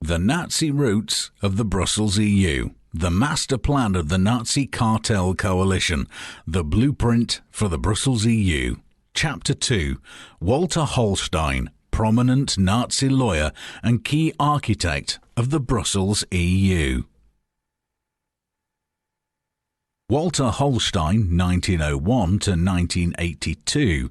The Nazi Roots of the Brussels EU. The Master Plan of the Nazi Cartel Coalition. The Blueprint for the Brussels EU. Chapter 2. Walter Holstein, prominent Nazi lawyer and key architect of the Brussels EU. Walter Holstein, 1901 to 1982.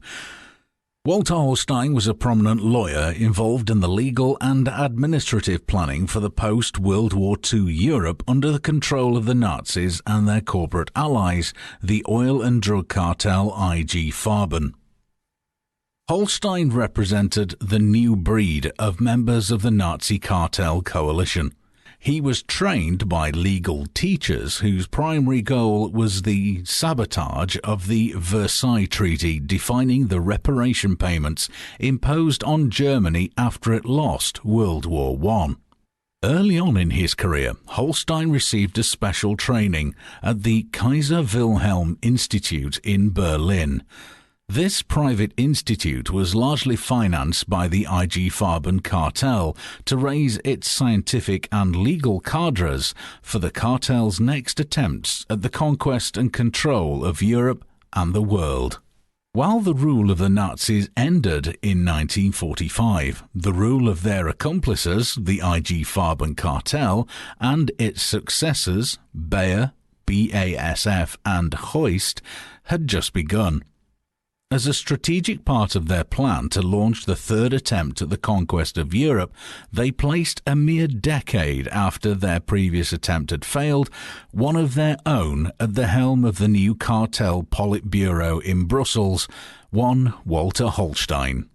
Walter Holstein was a prominent lawyer involved in the legal and administrative planning for the post-World War II Europe under the control of the Nazis and their corporate allies, the oil and drug cartel IG Farben. Holstein represented the new breed of members of the Nazi cartel coalition. He was trained by legal teachers whose primary goal was the sabotage of the Versailles Treaty, defining the reparation payments imposed on Germany after it lost World War I. Early on in his career, Holstein received a special training at the Kaiser Wilhelm Institute in Berlin. This private institute was largely financed by the IG Farben cartel to raise its scientific and legal cadres for the cartel's next attempts at the conquest and control of Europe and the world. While the rule of the Nazis ended in 1945, the rule of their accomplices, the IG Farben cartel, and its successors, Bayer, BASF and Hoist, had just begun. As a strategic part of their plan to launch the third attempt at the conquest of Europe, they placed a mere decade after their previous attempt had failed, one of their own at the helm of the new cartel Politburo in Brussels, one Walter Holstein.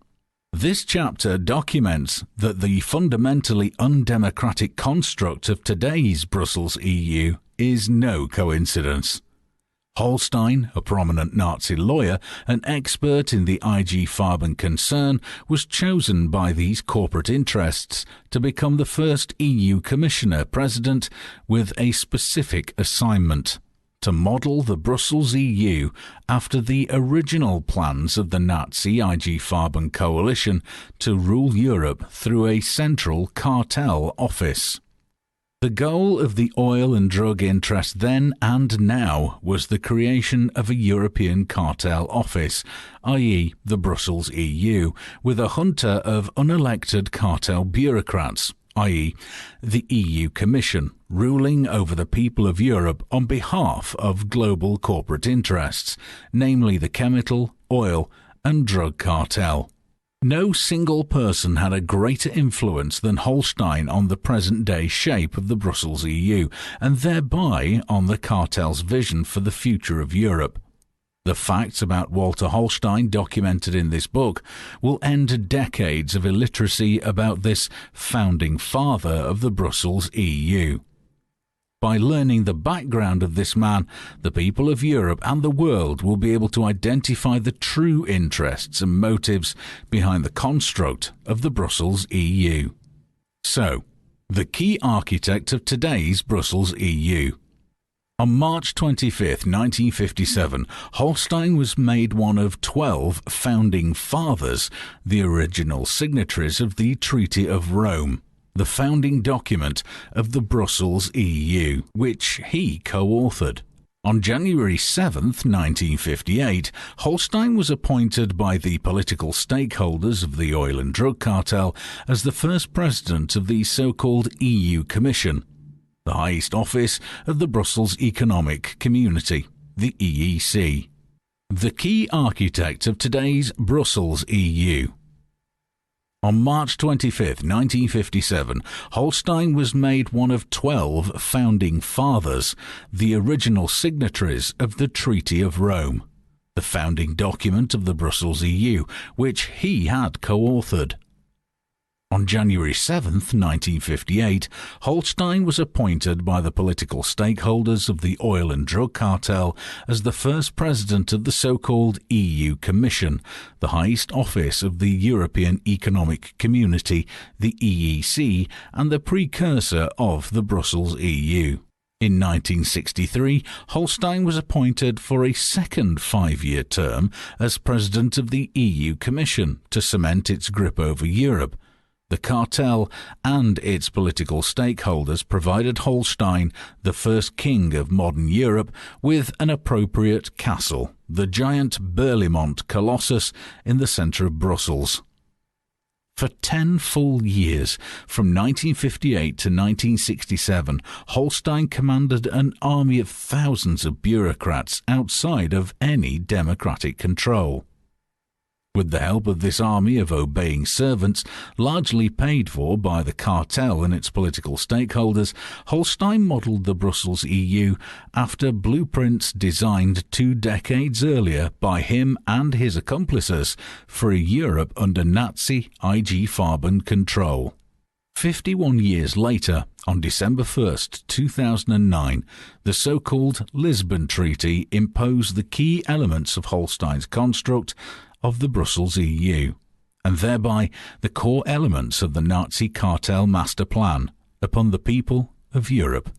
This chapter documents that the fundamentally undemocratic construct of today's Brussels EU is no coincidence. Holstein, a prominent Nazi lawyer, an expert in the IG Farben concern, was chosen by these corporate interests to become the first EU Commissioner President with a specific assignment: to model the Brussels EU after the original plans of the Nazi IG Farben coalition to rule Europe through a central cartel office. The goal of the oil and drug interest then and now was the creation of a European cartel office, i.e. the Brussels EU, with a junta of unelected cartel bureaucrats, i.e. the EU Commission, ruling over the people of Europe on behalf of global corporate interests, namely the chemical, oil and drug cartel. No single person had a greater influence than Holstein on the present-day shape of the Brussels EU, and thereby on the cartel's vision for the future of Europe. The facts about Walter Holstein documented in this book will end decades of illiteracy about this founding father of the Brussels EU. By learning the background of this man, the people of Europe and the world will be able to identify the true interests and motives behind the construct of the Brussels EU. So, the key architect of today's Brussels EU. On March 25, 1957, Holstein was made one of 12 founding fathers, the original signatories of the Treaty of Rome, the founding document of the Brussels EU, which he co-authored. On January 7, 1958, Holstein was appointed by the political stakeholders of the oil and drug cartel as the first president of the so-called EU Commission, the highest office of the Brussels Economic Community, the EEC. The key architect of today's Brussels EU. On March 25, 1957, Holstein was made one of 12 founding fathers, the original signatories of the Treaty of Rome, the founding document of the Brussels EU, which he had co-authored. On January 7, 1958, Holstein was appointed by the political stakeholders of the oil and drug cartel as the first president of the so-called EU Commission, the highest office of the European Economic Community, the EEC, and the precursor of the Brussels EU. In 1963, Holstein was appointed for a second 5-year term as president of the EU Commission to cement its grip over Europe. The cartel and its political stakeholders provided Holstein, the first king of modern Europe, with an appropriate castle, the giant Berlaymont Colossus in the centre of Brussels. For 10 full years, from 1958 to 1967, Holstein commanded an army of thousands of bureaucrats outside of any democratic control. With the help of this army of obeying servants, largely paid for by the cartel and its political stakeholders, Holstein modelled the Brussels EU after blueprints designed 2 decades earlier by him and his accomplices for a Europe under Nazi IG Farben control. 51 years later, on December 1st, 2009, the so-called Lisbon Treaty imposed the key elements of Holstein's construct of the Brussels EU, and thereby the core elements of the Nazi cartel master plan upon the people of Europe.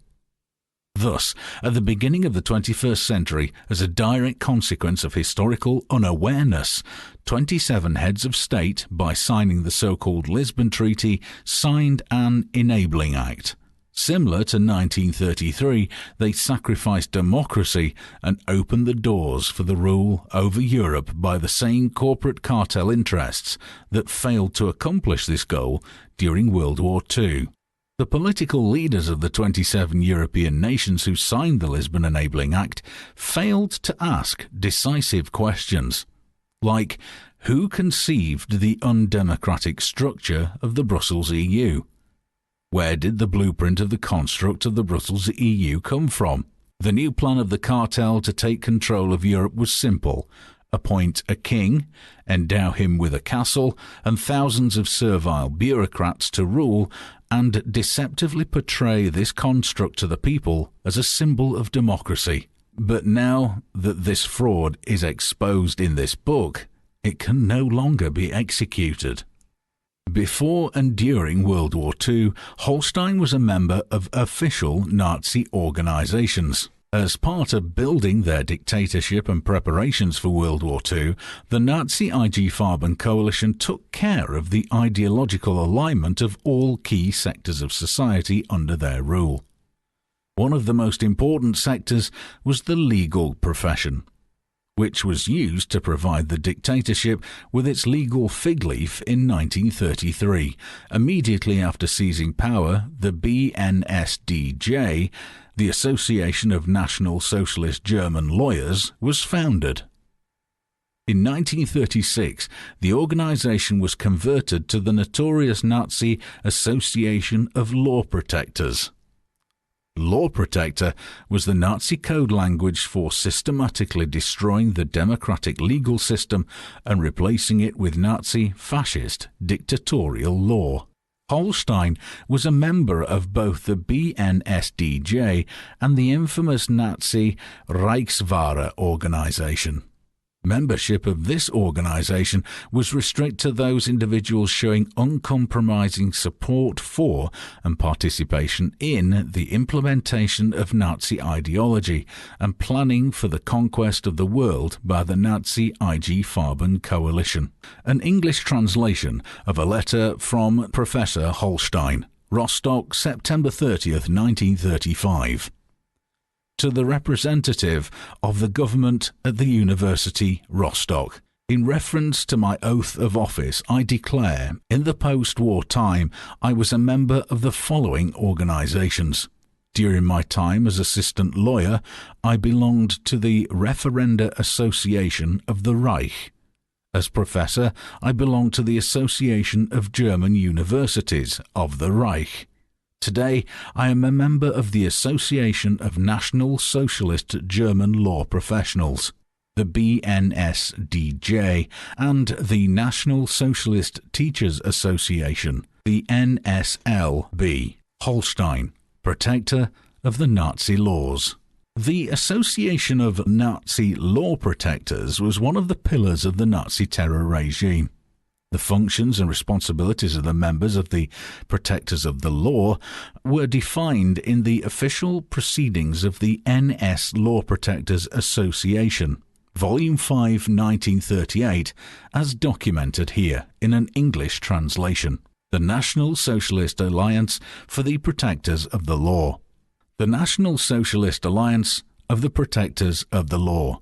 Thus, at the beginning of the 21st century, as a direct consequence of historical unawareness, 27 heads of state, by signing the so-called Lisbon Treaty, signed an enabling act. Similar to 1933, they sacrificed democracy and opened the doors for the rule over Europe by the same corporate cartel interests that failed to accomplish this goal during World War II. The political leaders of the 27 European nations who signed the Lisbon Enabling Act failed to ask decisive questions, like who conceived the undemocratic structure of the Brussels EU? Where did the blueprint of the construct of the Brussels EU come from? The new plan of the cartel to take control of Europe was simple. Appoint a king, endow him with a castle, and thousands of servile bureaucrats to rule, and deceptively portray this construct to the people as a symbol of democracy. But now that this fraud is exposed in this book, it can no longer be executed. Before and during World War II, Holstein was a member of official Nazi organizations. As part of building their dictatorship and preparations for World War II, the Nazi IG Farben coalition took care of the ideological alignment of all key sectors of society under their rule. One of the most important sectors was the legal profession, which was used to provide the dictatorship with its legal fig leaf in 1933. Immediately after seizing power, the BNSDJ, the Association of National Socialist German Lawyers, was founded. In 1936, the organization was converted to the notorious Nazi Association of Law Protectors. Law Protector was the Nazi code language for systematically destroying the democratic legal system and replacing it with Nazi, fascist, dictatorial law. Holstein was a member of both the BNSDJ and the infamous Nazi Reichswahre organization. Membership of this organization was restricted to those individuals showing uncompromising support for and participation in the implementation of Nazi ideology and planning for the conquest of the world by the Nazi IG Farben coalition. An English translation of a letter from Professor Holstein, Rostock, September 30th, 1935. To the representative of the government at the University, Rostock. In reference to my oath of office, I declare, in the post-war time, I was a member of the following organizations. During my time as assistant lawyer, I belonged to the Referenda Association of the Reich. As professor, I belonged to the Association of German Universities of the Reich. Today, I am a member of the Association of National Socialist German Law Professionals, the BNSDJ, and the National Socialist Teachers Association, the NSLB. Holstein, protector of the Nazi laws. The Association of Nazi Law Protectors was one of the pillars of the Nazi terror regime. The functions and responsibilities of the members of the Protectors of the Law were defined in the official proceedings of the NS Law Protectors Association, Volume 5, 1938, as documented here in an English translation. The National Socialist Alliance for the Protectors of the Law. The National Socialist Alliance of the Protectors of the Law.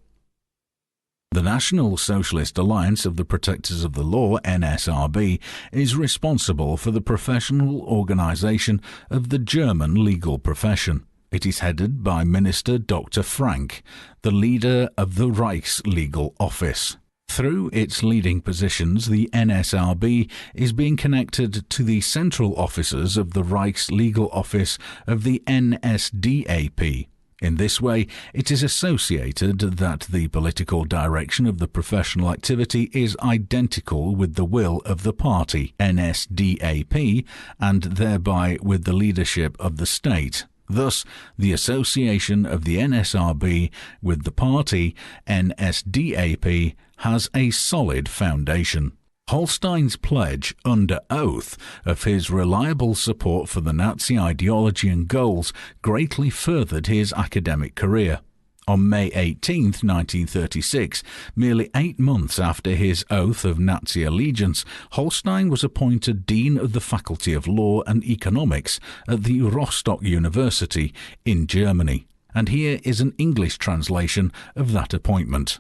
The National Socialist Alliance of the Protectors of the Law, NSRB, is responsible for the professional organisation of the German legal profession. It is headed by Minister Dr. Frank, the leader of the Reichslegal Office. Through its leading positions, the NSRB is being connected to the central offices of the Reichslegal Office of the NSDAP. In this way, it is associated that the political direction of the professional activity is identical with the will of the party, NSDAP, and thereby with the leadership of the state. Thus, the association of the NSRB with the party, NSDAP, has a solid foundation. Holstein's pledge under oath of his reliable support for the Nazi ideology and goals greatly furthered his academic career. On May 18, 1936, merely 8 months after his oath of Nazi allegiance, Holstein was appointed Dean of the Faculty of Law and Economics at the Rostock University in Germany. And here is an English translation of that appointment.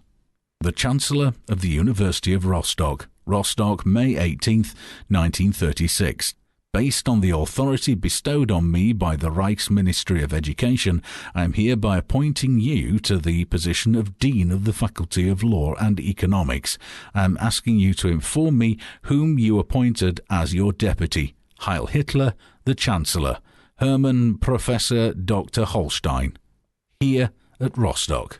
The Chancellor of the University of Rostock, Rostock, May 18, 1936. Based on the authority bestowed on me by the Reichsministry of Education, I am hereby appointing you to the position of Dean of the Faculty of Law and Economics. I am asking you to inform me whom you appointed as your deputy. Heil Hitler, the Chancellor. Hermann Professor Dr. Holstein. Here at Rostock.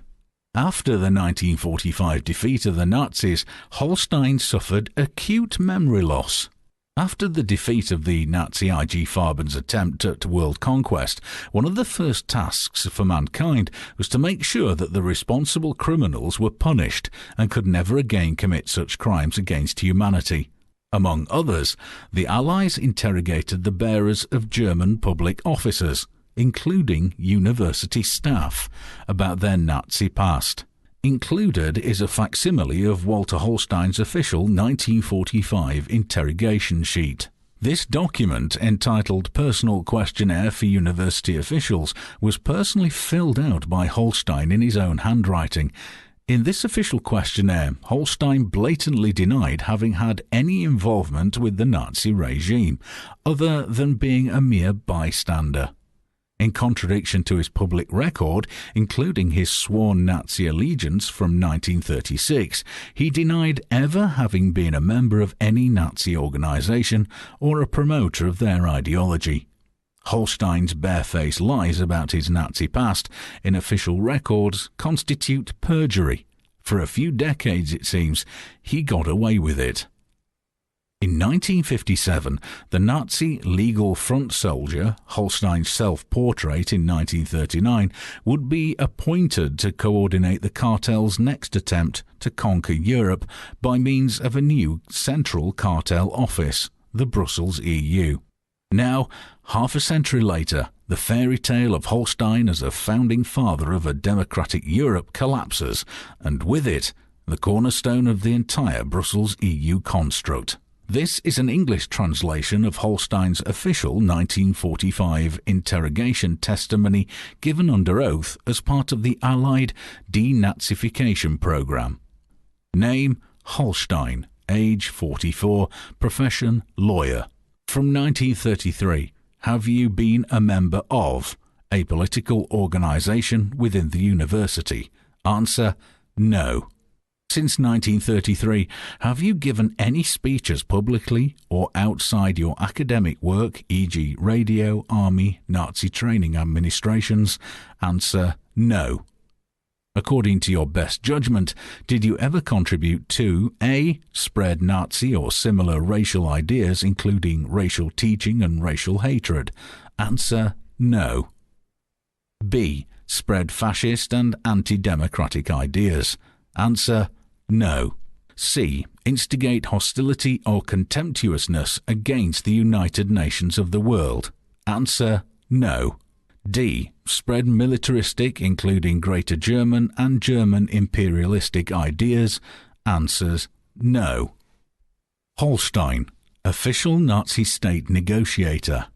After the 1945 defeat of the Nazis, Holstein suffered acute memory loss. After the defeat of the Nazi IG Farben's attempt at world conquest, one of the first tasks for mankind was to make sure that the responsible criminals were punished and could never again commit such crimes against humanity. Among others, the Allies interrogated the bearers of German public offices, including university staff, about their Nazi past. Included is a facsimile of Walter Holstein's official 1945 interrogation sheet. This document, entitled Personal Questionnaire for University Officials, was personally filled out by Holstein in his own handwriting. In this official questionnaire, Holstein blatantly denied having had any involvement with the Nazi regime, other than being a mere bystander. In contradiction to his public record, including his sworn Nazi allegiance from 1936, he denied ever having been a member of any Nazi organization or a promoter of their ideology. Holstein's barefaced lies about his Nazi past in official records constitute perjury. For a few decades, it seems, he got away with it. In 1957, the Nazi legal front soldier, Holstein's self-portrait in 1939, would be appointed to coordinate the cartel's next attempt to conquer Europe by means of a new central cartel office, the Brussels EU. Now, half a century later, the fairy tale of Holstein as a founding father of a democratic Europe collapses, and with it, the cornerstone of the entire Brussels EU construct. This is an English translation of Holstein's official 1945 interrogation testimony given under oath as part of the Allied denazification program. Name, Holstein. Age, 44. Profession, lawyer. From 1933, have you been a member of a political organisation within the university? Answer, no. Since 1933, have you given any speeches publicly or outside your academic work, e.g. radio, army, Nazi training administrations? Answer, no. According to your best judgment, did you ever contribute to A. Spread Nazi or similar racial ideas, including racial teaching and racial hatred? Answer, no. B. Spread fascist and anti-democratic ideas? Answer, no. C. Instigate hostility or contemptuousness against the United Nations of the world? Answer, no. D. Spread militaristic, including Greater German and German imperialistic ideas? Answers, no. Holstein. Official Nazi state negotiator.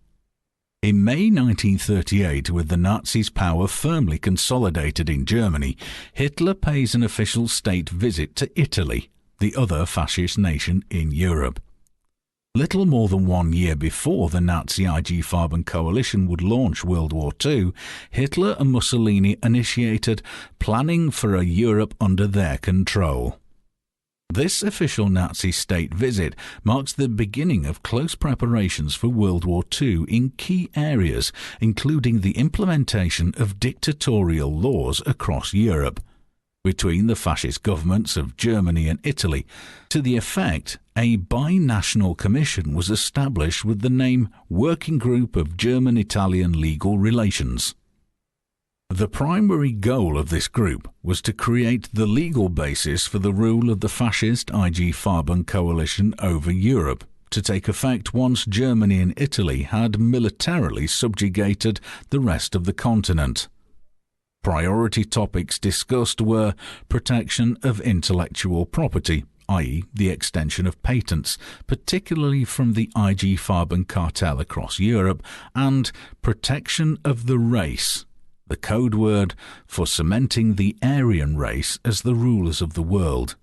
In May 1938, with the Nazis' power firmly consolidated in Germany, Hitler pays an official state visit to Italy, the other fascist nation in Europe. Little more than 1 year before the Nazi IG Farben coalition would launch World War II, Hitler and Mussolini initiated planning for a Europe under their control. This official Nazi state visit marks the beginning of close preparations for World War II in key areas, including the implementation of dictatorial laws across Europe, between the fascist governments of Germany and Italy. To the effect, a binational commission was established with the name Working Group of German-Italian Legal Relations. The primary goal of this group was to create the legal basis for the rule of the fascist IG Farben coalition over Europe, to take effect once Germany and Italy had militarily subjugated the rest of the continent. Priority topics discussed were protection of intellectual property, i.e. the extension of patents, particularly from the IG Farben cartel across Europe, and protection of the race, the code word for cementing the Aryan race as the rulers of the world.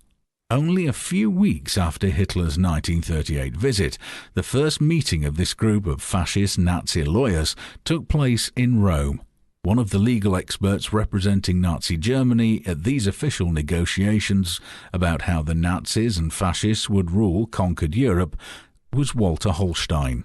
Only a few weeks after Hitler's 1938 visit, the first meeting of this group of fascist Nazi lawyers took place in Rome. One of the legal experts representing Nazi Germany at these official negotiations about how the Nazis and fascists would rule conquered Europe was Walter Holstein.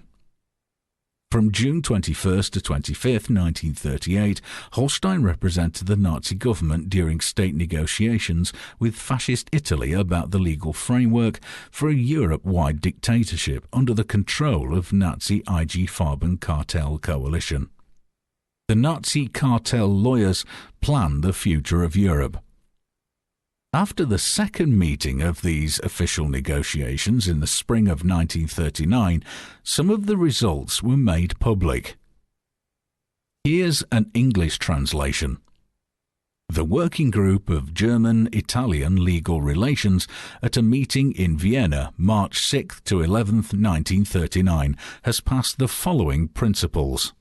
From June 21st to 25th, 1938, Holstein represented the Nazi government during state negotiations with fascist Italy about the legal framework for a Europe-wide dictatorship under the control of Nazi IG Farben cartel coalition. The Nazi cartel lawyers planned the future of Europe. After the second meeting of these official negotiations in the spring of 1939, some of the results were made public. Here's an English translation. The Working Group of German-Italian Legal Relations at a meeting in Vienna, March 6 to 11th, 1939, has passed the following principles.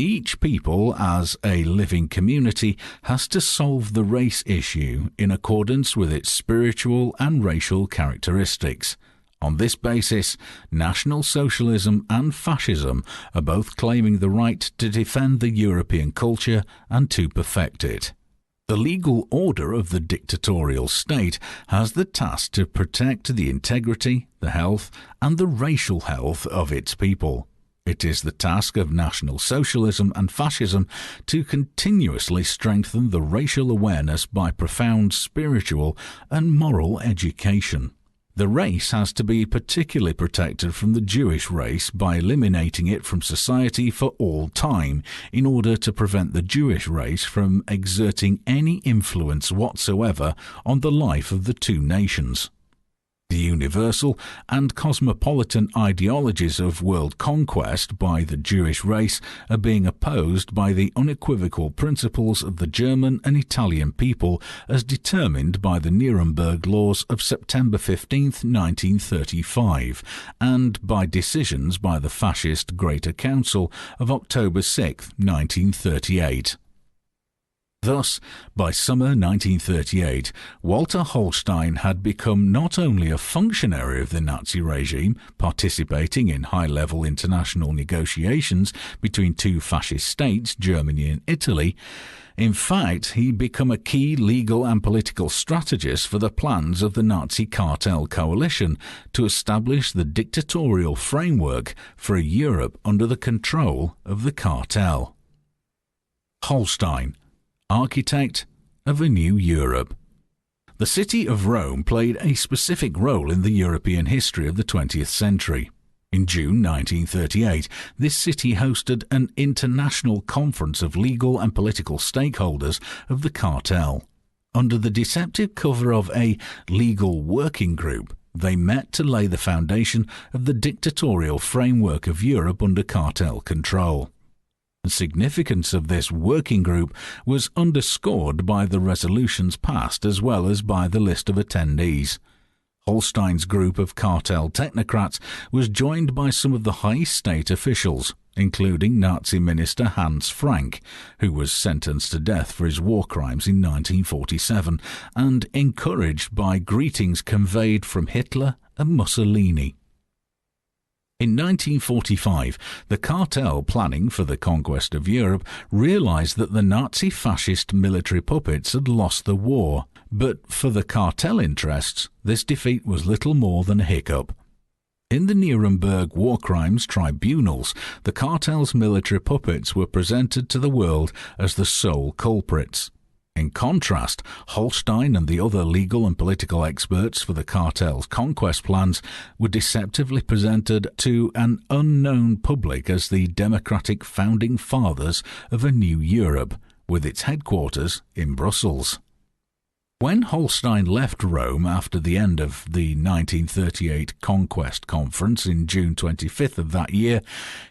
Each people, as a living community, has to solve the race issue in accordance with its spiritual and racial characteristics. On this basis, National Socialism and Fascism are both claiming the right to defend the European culture and to perfect it. The legal order of the dictatorial state has the task to protect the integrity, the health, and the racial health of its people. It is the task of National Socialism and Fascism to continuously strengthen the racial awareness by profound spiritual and moral education. The race has to be particularly protected from the Jewish race by eliminating it from society for all time in order to prevent the Jewish race from exerting any influence whatsoever on the life of the two nations. The universal and cosmopolitan ideologies of world conquest by the Jewish race are being opposed by the unequivocal principles of the German and Italian people as determined by the Nuremberg laws of September 15, 1935, and by decisions by the fascist Greater Council of October 6, 1938. Thus, by summer 1938, Walter Holstein had become not only a functionary of the Nazi regime, participating in high-level international negotiations between two fascist states, Germany and Italy. In fact, he became a key legal and political strategist for the plans of the Nazi cartel coalition to establish the dictatorial framework for a Europe under the control of the cartel. Holstein, architect of a new Europe. The city of Rome played a specific role in the European history of the 20th century. In June 1938, this city hosted an international conference of legal and political stakeholders of the cartel. Under the deceptive cover of a legal working group, they met to lay the foundation of the dictatorial framework of Europe under cartel control. The significance of this working group was underscored by the resolutions passed as well as by the list of attendees. Holstein's group of cartel technocrats was joined by some of the high state officials, including Nazi minister Hans Frank, who was sentenced to death for his war crimes in 1947, and encouraged by greetings conveyed from Hitler and Mussolini. In 1945, the cartel planning for the conquest of Europe realized that the Nazi fascist military puppets had lost the war, but for the cartel interests, this defeat was little more than a hiccup. In the Nuremberg war crimes tribunals, the cartel's military puppets were presented to the world as the sole culprits. In contrast, Holstein and the other legal and political experts for the cartel's conquest plans were deceptively presented to an unknown public as the democratic founding fathers of a new Europe, with its headquarters in Brussels. When Holstein left Rome after the end of the 1938 Conquest Conference in June 25th of that year,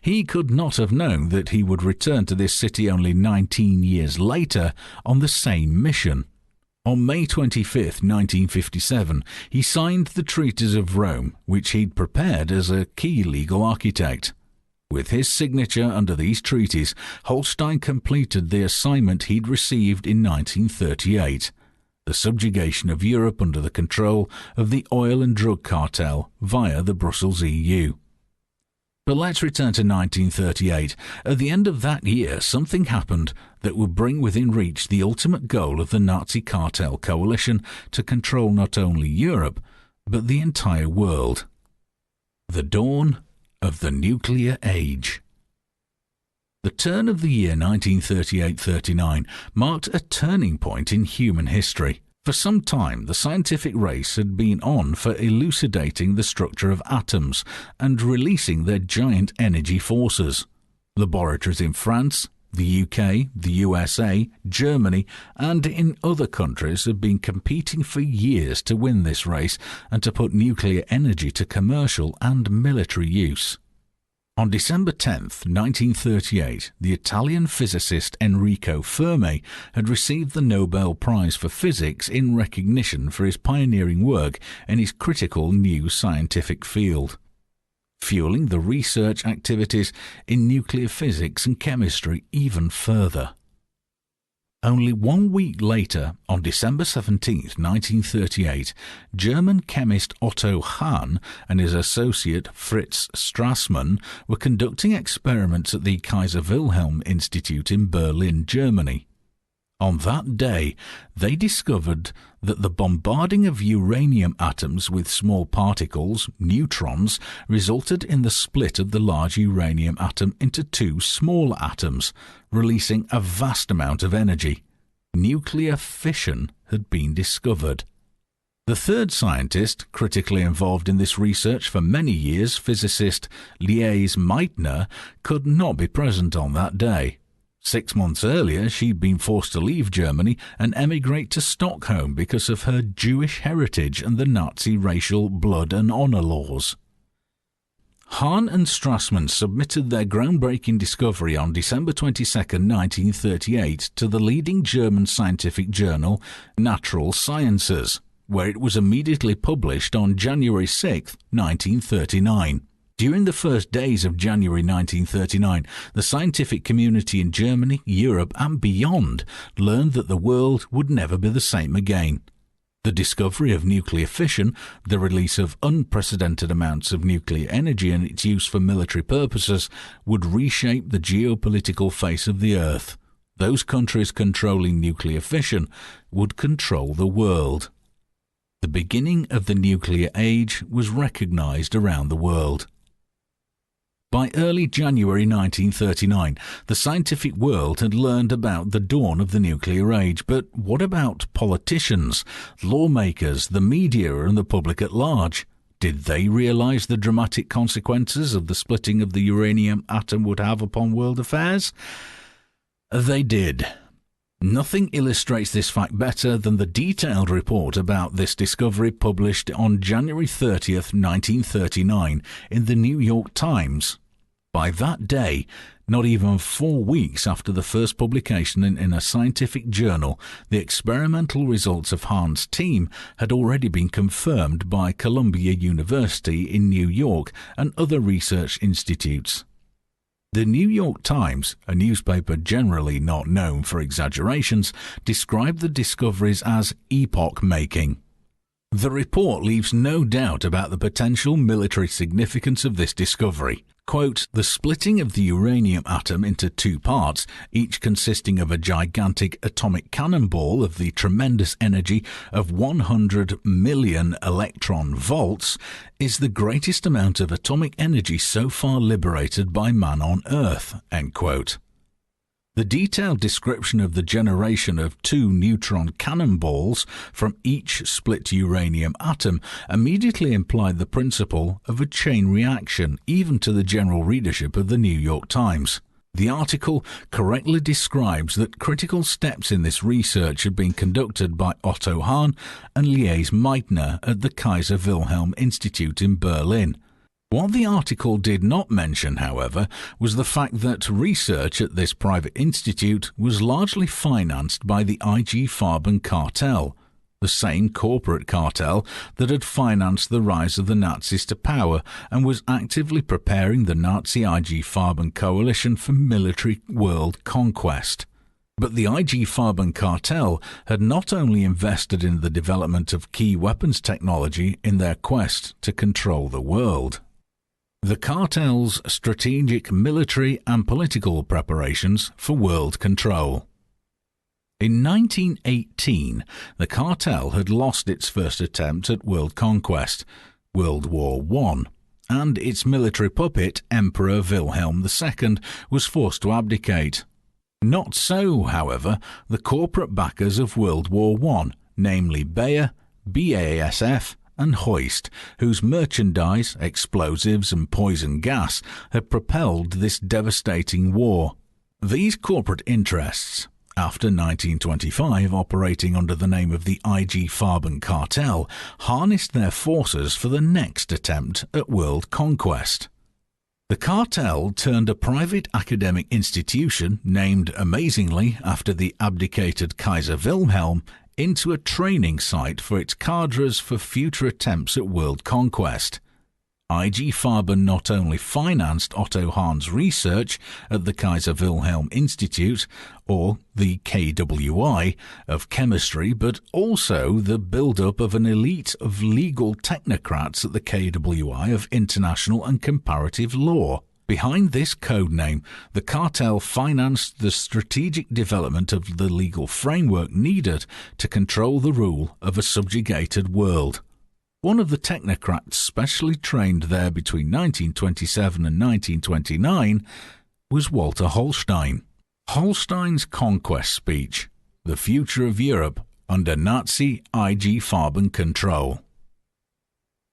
he could not have known that he would return to this city only 19 years later on the same mission. On May 25th, 1957, he signed the Treaties of Rome, which he'd prepared as a key legal architect. With his signature under these treaties, Holstein completed the assignment he'd received in 1938. The subjugation of Europe under the control of the oil and drug cartel via the Brussels EU. But let's return to 1938. At the end of that year, something happened that would bring within reach the ultimate goal of the Nazi cartel coalition to control not only Europe, but the entire world. The dawn of the nuclear age. The turn of the year 1938-39 marked a turning point in human history. For some time, the scientific race had been on for elucidating the structure of atoms and releasing their giant energy forces. Laboratories in France, the UK, the USA, Germany, and in other countries have been competing for years to win this race and to put nuclear energy to commercial and military use. On December 10, 1938, the Italian physicist Enrico Fermi had received the Nobel Prize for Physics in recognition for his pioneering work in his critical new scientific field, fueling the research activities in nuclear physics and chemistry even further. Only 1 week later, on December 17, 1938, German chemist Otto Hahn and his associate Fritz Strassmann were conducting experiments at the Kaiser Wilhelm Institute in Berlin, Germany. On that day, they discovered that the bombarding of uranium atoms with small particles, neutrons, resulted in the split of the large uranium atom into two small atoms, releasing a vast amount of energy. Nuclear fission had been discovered. The third scientist, critically involved in this research for many years, physicist Lise Meitner, could not be present on that day. 6 months earlier, she'd been forced to leave Germany and emigrate to Stockholm because of her Jewish heritage and the Nazi racial blood and honor laws. Hahn and Strassmann submitted their groundbreaking discovery on December 22, 1938, to the leading German scientific journal Natural Sciences, where it was immediately published on January 6, 1939. During the first days of January 1939, the scientific community in Germany, Europe and beyond learned that the world would never be the same again. The discovery of nuclear fission, the release of unprecedented amounts of nuclear energy and its use for military purposes, would reshape the geopolitical face of the Earth. Those countries controlling nuclear fission would control the world. The beginning of the nuclear age was recognized around the world. By early January 1939, the scientific world had learned about the dawn of the nuclear age, but what about politicians, lawmakers, the media and the public at large? Did they realize the dramatic consequences of the splitting of the uranium atom would have upon world affairs? They did. Nothing illustrates this fact better than the detailed report about this discovery published on January 30th, 1939 in the New York Times By that day, not even 4 weeks after the first publication in a scientific journal, the experimental results of Hahn's team had already been confirmed by Columbia University in New York and other research institutes. The New York Times, a newspaper generally not known for exaggerations, described the discoveries as epoch-making. The report leaves no doubt about the potential military significance of this discovery. Quote, "The splitting of the uranium atom into 2 parts, each consisting of a gigantic atomic cannonball of the tremendous energy of 100 million electron volts, is the greatest amount of atomic energy so far liberated by man on Earth." End quote. The detailed description of the generation of 2 neutron cannonballs from each split uranium atom immediately implied the principle of a chain reaction, even to the general readership of the New York Times. The article correctly describes that critical steps in this research had been conducted by Otto Hahn and Lise Meitner at the Kaiser Wilhelm Institute in Berlin. What the article did not mention, however, was the fact that research at this private institute was largely financed by the IG Farben cartel, the same corporate cartel that had financed the rise of the Nazis to power and was actively preparing the Nazi IG Farben coalition for military world conquest. But the IG Farben cartel had not only invested in the development of key weapons technology in their quest to control the world. The cartel's strategic military and political preparations for world control. In 1918, the cartel had lost its first attempt at world conquest, World War I, and its military puppet, Emperor Wilhelm II, was forced to abdicate. Not so, however, the corporate backers of World War I, namely Bayer, BASF, and Hoist, whose merchandise, explosives and poison gas had propelled this devastating war. These corporate interests, after 1925 operating under the name of the IG Farben cartel, harnessed their forces for the next attempt at world conquest. The cartel turned a private academic institution, named amazingly after the abdicated Kaiser Wilhelm, into a training site for its cadres for future attempts at world conquest. IG Farben not only financed Otto Hahn's research at the Kaiser Wilhelm Institute, or the KWI, of chemistry, but also the build-up of an elite of legal technocrats at the KWI of international and comparative law. Behind this code name, the cartel financed the strategic development of the legal framework needed to control the rule of a subjugated world. One of the technocrats specially trained there between 1927 and 1929 was Walter Holstein. Holstein's conquest speech, The Future of Europe Under Nazi IG Farben Control.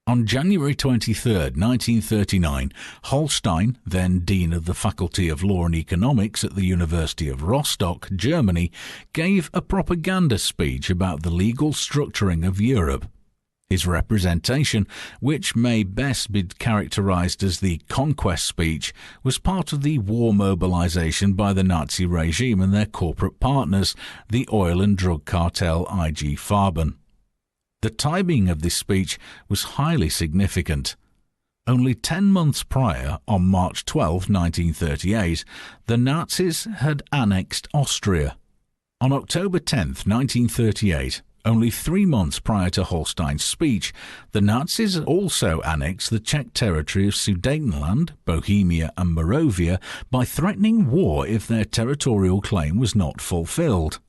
On January 23, 1939, Holstein, then Dean of the Faculty of Law and Economics at the University of Rostock, Germany, gave a propaganda speech about the legal structuring of Europe. His representation, which may best be characterized as the conquest speech, was part of the war mobilization by the Nazi regime and their corporate partners, the oil and drug cartel IG Farben. The timing of this speech was highly significant. Only 10 months prior, on March 12, 1938, the Nazis had annexed Austria. On October 10, 1938, only 3 months prior to Holstein's speech, the Nazis also annexed the Czech territory of Sudetenland, Bohemia and Moravia by threatening war if their territorial claim was not fulfilled.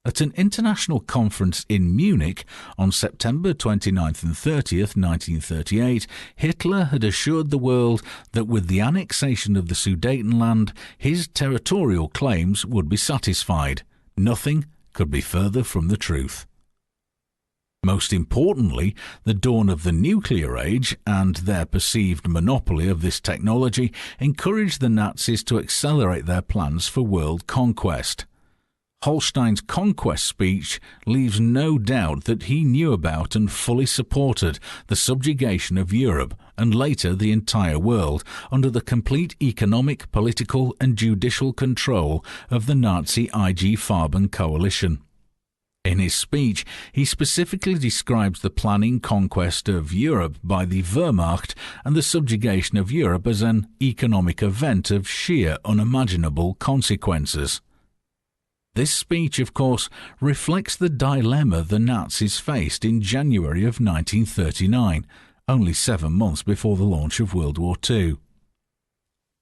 At an international conference in Munich on September 29th and 30th, 1938, Hitler had assured the world that with the annexation of the Sudetenland, his territorial claims would be satisfied. Nothing could be further from the truth. Most importantly, the dawn of the nuclear age and their perceived monopoly of this technology encouraged the Nazis to accelerate their plans for world conquest. Holstein's conquest speech leaves no doubt that he knew about and fully supported the subjugation of Europe and later the entire world under the complete economic, political and judicial control of the Nazi IG Farben coalition. In his speech, he specifically describes the planning conquest of Europe by the Wehrmacht and the subjugation of Europe as an economic event of sheer unimaginable consequences. This speech, of course, reflects the dilemma the Nazis faced in January of 1939, only 7 months before the launch of World War II.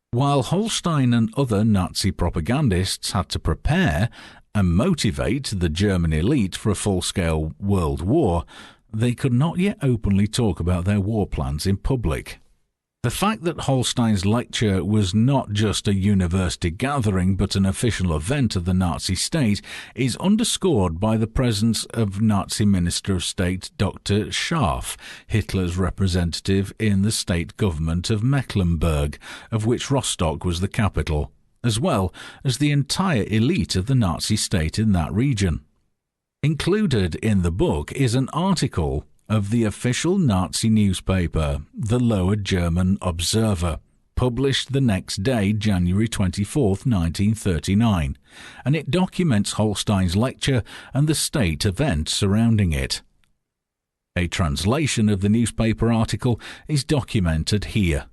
While Holstein and other Nazi propagandists had to prepare and motivate the German elite for a full-scale world war, they could not yet openly talk about their war plans in public. The fact that Holstein's lecture was not just a university gathering but an official event of the Nazi state is underscored by the presence of Nazi Minister of State Dr. Chap, Hitler's representative in the state government of Mecklenburg, of which Rostock was the capital, as well as the entire elite of the Nazi state in that region. Included in the book is an article of the official Nazi newspaper, the Lower German Observer, published the next day, January 24, 1939, and it documents Holstein's lecture and the state events surrounding it. A translation of the newspaper article is documented here.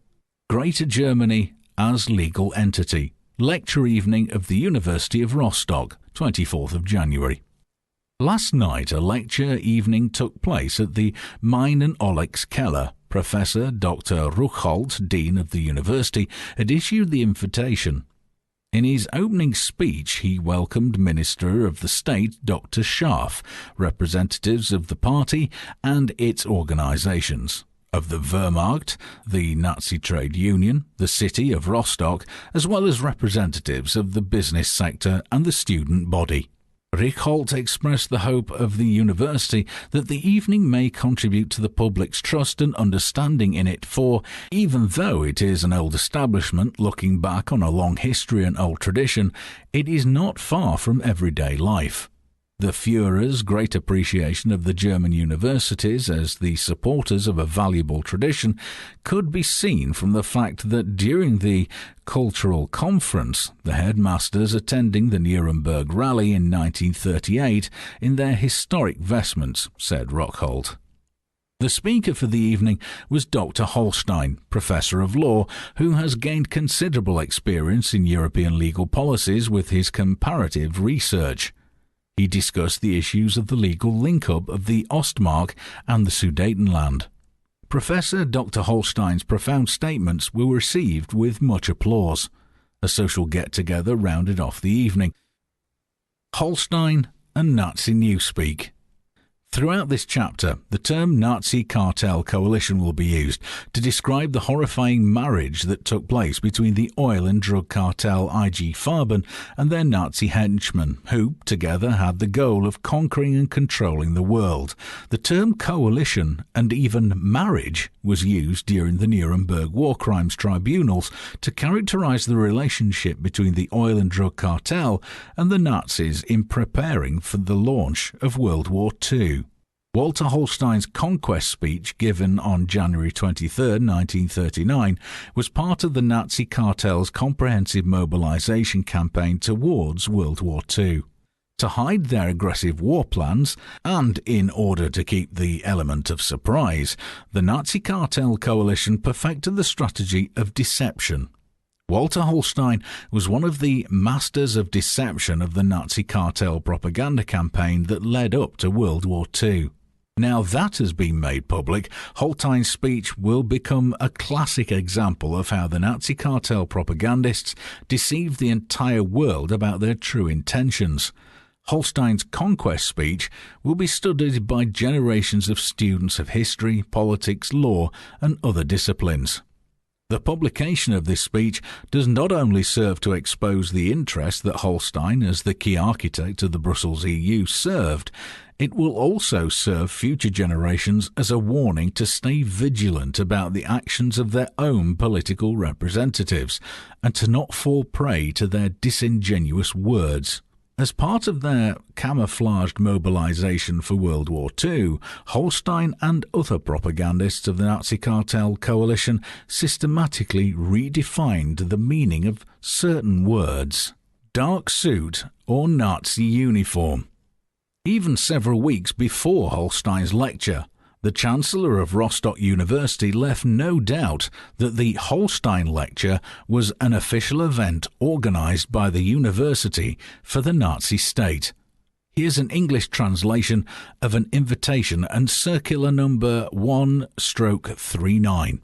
Greater Germany as legal entity. Lecture evening of the University of Rostock, 24th of January. Last night a lecture evening took place at the Mein Olex Keller. Professor Dr. Ruchholt, Dean of the University, had issued the invitation. In his opening speech he welcomed Minister of the State Dr. Scharf, representatives of the party and its organizations, of the Wehrmacht, the Nazi trade union, the city of Rostock, as well as representatives of the business sector and the student body. Ruchholt expressed the hope of the university that the evening may contribute to the public's trust and understanding in it, for, even though it is an old establishment looking back on a long history and old tradition, it is not far from everyday life. The Führer's great appreciation of the German universities as the supporters of a valuable tradition could be seen from the fact that during the cultural conference, the headmasters attending the Nuremberg rally in 1938 in their historic vestments, said Ruchholt. The speaker for the evening was Dr. Holstein, Professor of Law, who has gained considerable experience in European legal policies with his comparative research. He discussed the issues of the legal link-up of the Ostmark and the Sudetenland. Professor Dr. Holstein's profound statements were received with much applause. A social get-together rounded off the evening. Holstein and Nazi Newspeak. Throughout this chapter, the term Nazi cartel coalition will be used to describe the horrifying marriage that took place between the oil and drug cartel IG Farben and their Nazi henchmen, who together had the goal of conquering and controlling the world. The term coalition and even marriage was used during the Nuremberg War Crimes Tribunals to characterize the relationship between the oil and drug cartel and the Nazis in preparing for the launch of World War II. Walter Holstein's conquest speech given on January 23, 1939, was part of the Nazi cartel's comprehensive mobilization campaign towards World War II. To hide their aggressive war plans, and in order to keep the element of surprise, the Nazi cartel coalition perfected the strategy of deception. Walter Holstein was one of the masters of deception of the Nazi cartel propaganda campaign that led up to World War II. Now that has been made public, Holstein's speech will become a classic example of how the Nazi cartel propagandists deceived the entire world about their true intentions. Holstein's conquest speech will be studied by generations of students of history, politics, law, and other disciplines. The publication of this speech does not only serve to expose the interest that Holstein, as the key architect of the Brussels EU, served, it will also serve future generations as a warning to stay vigilant about the actions of their own political representatives and to not fall prey to their disingenuous words. As part of their camouflaged mobilization for World War II, Holstein and other propagandists of the Nazi cartel coalition systematically redefined the meaning of certain words. Dark suit or Nazi uniform. Even several weeks before Holstein's lecture, the Chancellor of Rostock University left no doubt that the Holstein Lecture was an official event organized by the university for the Nazi state. Here's an English translation of an invitation and circular number 1/39.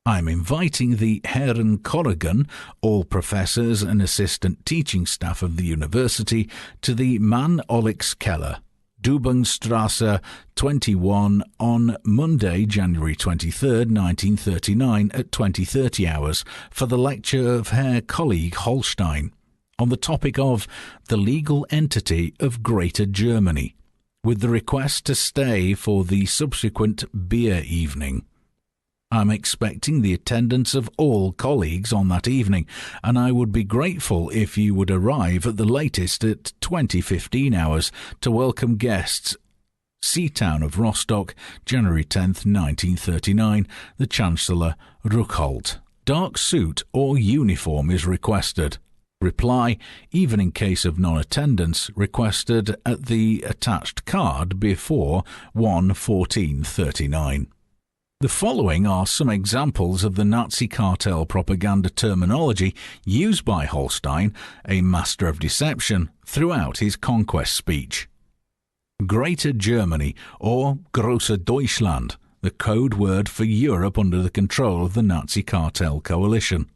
I'm inviting the Herren Korrigan, all professors and assistant teaching staff of the university, to the Mann-Olix-Keller, Dubungstrasse 21 on Monday, January 23, 1939 at 20:30 hours for the lecture of Herr Colleague Holstein on the topic of the legal entity of Greater Germany, with the request to stay for the subsequent beer evening. I'm expecting the attendance of all colleagues on that evening, and I would be grateful if you would arrive at the latest at 20:15 hours to welcome guests. Seatown of Rostock, January 10th, 1939, the Chancellor Ruckholt. Dark suit or uniform is requested. Reply, even in case of non-attendance, requested at the attached card before 1:14:39. The following are some examples of the Nazi cartel propaganda terminology used by Holstein, a master of deception, throughout his conquest speech. Greater Germany, or Große Deutschland, the code word for Europe under the control of the Nazi cartel coalition.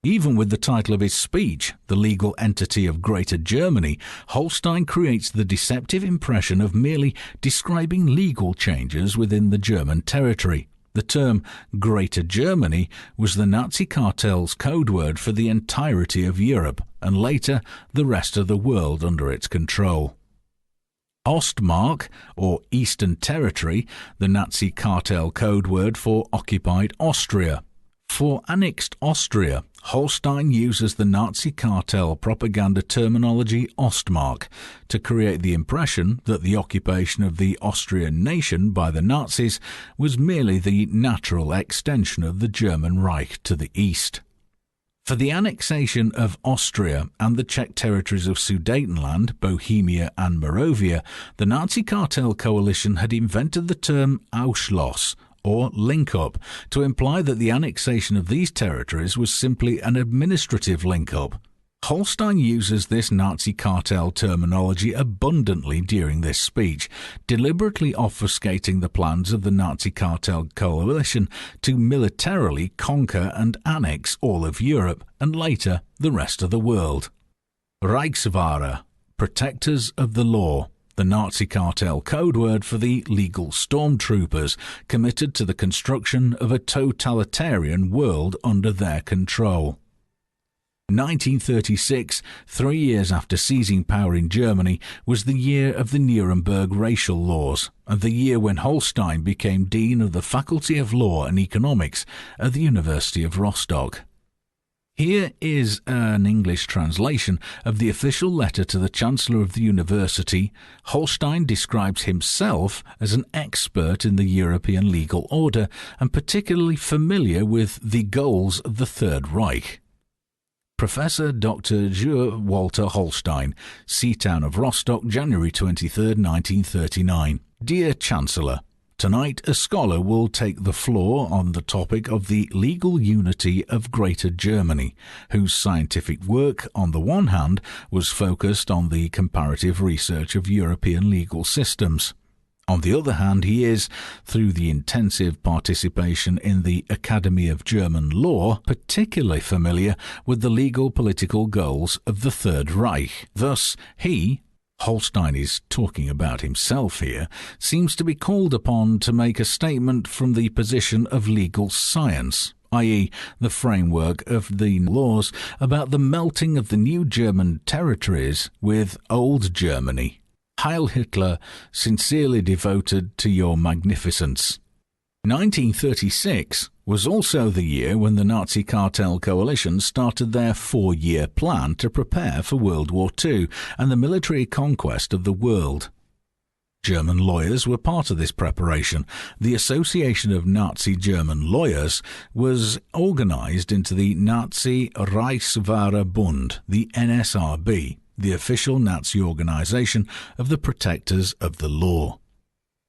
Even with the title of his speech, The Legal Entity of Greater Germany, Holstein creates the deceptive impression of merely describing legal changes within the German territory. The term Greater Germany was the Nazi cartel's code word for the entirety of Europe and later the rest of the world under its control. Ostmark, or Eastern Territory, the Nazi cartel code word for occupied Austria. For annexed Austria, Holstein uses the Nazi cartel propaganda terminology Ostmark to create the impression that the occupation of the Austrian nation by the Nazis was merely the natural extension of the German Reich to the east. For the annexation of Austria and the Czech territories of Sudetenland, Bohemia and Moravia, the Nazi cartel coalition had invented the term Ausschloss, or link-up, to imply that the annexation of these territories was simply an administrative link-up. Holstein uses this Nazi cartel terminology abundantly during this speech, deliberately obfuscating the plans of the Nazi cartel coalition to militarily conquer and annex all of Europe and later the rest of the world. Reichswahrer, protectors of the law, the Nazi cartel code word for the legal stormtroopers committed to the construction of a totalitarian world under their control. 1936, 3 years after seizing power in Germany, was the year of the Nuremberg racial laws, and the year when Holstein became Dean of the Faculty of Law and Economics at the University of Rostock. Here is an English translation of the official letter to the Chancellor of the University. Holstein describes himself as an expert in the European legal order and particularly familiar with the goals of the Third Reich. Professor Dr. Jur Walter Holstein, Seatown of Rostock, January 23, 1939. Dear Chancellor, tonight a scholar will take the floor on the topic of the legal unity of Greater Germany, whose scientific work, on the one hand, was focused on the comparative research of European legal systems. On the other hand, he is, through the intensive participation in the Academy of German Law, particularly familiar with the legal political goals of the Third Reich. Thus, he, Holstein is talking about himself here, seems to be called upon to make a statement from the position of legal science, i.e. the framework of the laws about the melting of the new German territories with old Germany. Heil Hitler, sincerely devoted to your magnificence. 1936, was also the year when the Nazi cartel coalition started their 4-year plan to prepare for World War II and the military conquest of the world. German lawyers were part of this preparation. The Association of Nazi German Lawyers was organized into the Nazi Reichswahrer Bund, the NSRB, the official Nazi organization of the protectors of the law.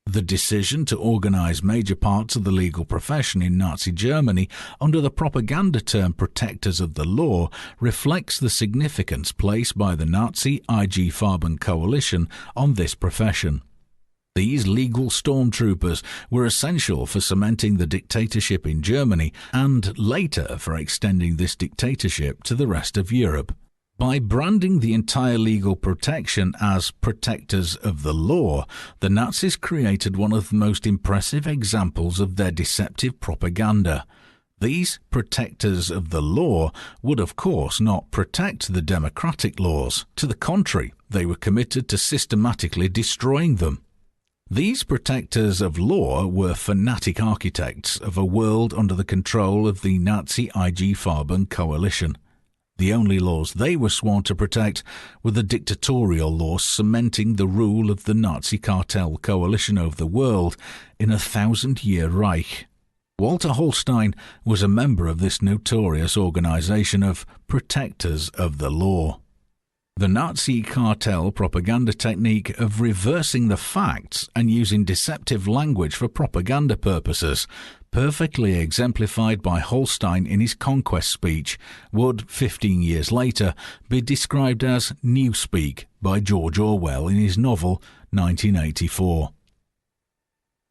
The decision to organize major parts of the legal profession in Nazi Germany under the propaganda term protectors of the law reflects the significance placed by the Nazi IG Farben coalition on this profession. These legal stormtroopers were essential for cementing the dictatorship in Germany and later for extending this dictatorship to the rest of Europe. By branding the entire legal protection as protectors of the law, the Nazis created one of the most impressive examples of their deceptive propaganda. These protectors of the law would of course not protect the democratic laws. To the contrary, they were committed to systematically destroying them. These protectors of law were fanatic architects of a world under the control of the Nazi IG Farben coalition. The only laws they were sworn to protect were the dictatorial laws cementing the rule of the Nazi cartel coalition over the world in a 1,000-year Reich. Walter Holstein was a member of this notorious organization of protectors of the law. The Nazi cartel propaganda technique of reversing the facts and using deceptive language for propaganda purposes, perfectly exemplified by Holstein in his conquest speech, would, 15 years later, be described as Newspeak by George Orwell in his novel 1984.